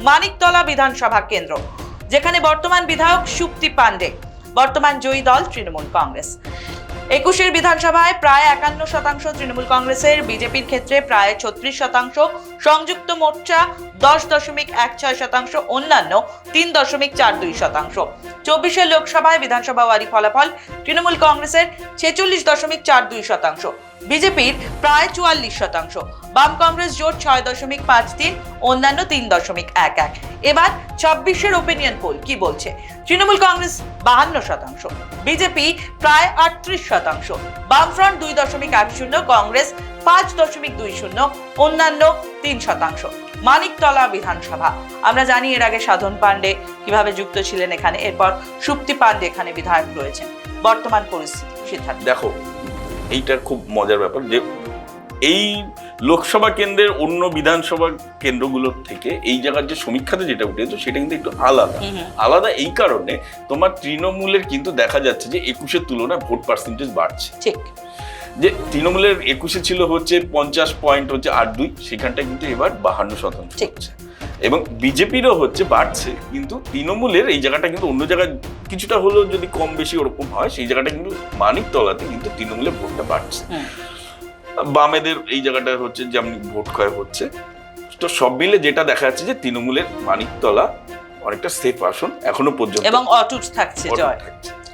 মানিকতলা বিধানসভা কেন্দ্র, যেখানে বর্তমান বিধায়ক সুপ্তি পান্ডে, বর্তমান জয়ী দল তৃণমূল কংগ্রেস। 21 বিধানসভায় প্রায় 51% তৃণমূল কংগ্রেসের, বিজেপির ক্ষেত্রে প্রায় 36%, সংযুক্ত মোর্চা 10.16%, অন্যান্য 3.42%। 24 লোকসভায় বিধানসভা ওয়ারি ফলাফল তৃণমূল কংগ্রেসের 46.42%, বিজেপির প্রায় 44%, বাম কংগ্রেস জোট 6.53, অন্যান্য 3.11। এবার 26 ওপিনিয়ন পোল কি বলছে? তৃণমূল কংগ্রেস 52%, বিজেপি প্রায় 38%, বামফ্রন্ট 2.10, কংগ্রেস 5.20, অন্যান্য 3%। মানিকতলা বিধানসভা, আমরা জানি এর আগে সাধন পান্ডে কিভাবে যুক্ত ছিলেন এখানে, এরপর সুপ্তি পান্ডে এখানে বিধায়ক রয়েছেন। বর্তমান পরিস্থিতি সিদ্ধার্থ। দেখো, এইটার খুব মজার ব্যাপার যে এই লোকসভা কেন্দ্রের অন্য বিধানসভা কেন্দ্রগুলোর থেকে এই জায়গার যে সমীক্ষাতে যেটা উঠেছে সেটা কিন্তু একটু আলাদা এই কারণে তোমার তৃণমূলের কিন্তু দেখা যাচ্ছে যে 21-এর তুলনায় ভোট পার্সেন্টেজ বাড়ছে। ঠিক, যে তৃণমূলের 21-এ ছিল হচ্ছে 50.82, সেখানটা কিন্তু এবার 52% হচ্ছে, এবং বিজেপিরও হচ্ছে বাড়ছে, কিন্তু তৃণমূলের এই জায়গাটা কিন্তু অন্য জায়গায় কিছুটা হলেও যদি কম বেশি ওরকম হয়, সেই জায়গাটা কিন্তু মানিকতলাতে কিন্তু তৃণমূলের ভোটটা বাড়ছে। বামেদের এই জায়গাটা হচ্ছে যেমন ভোট ক্ষয় হচ্ছে। তো সব মিলে যেটা দেখা যাচ্ছে যে তৃণমূলের মানিকতলা অনেকটা সেফ আসন এখনো পর্যন্ত এবং অটুট থাকছে জয়।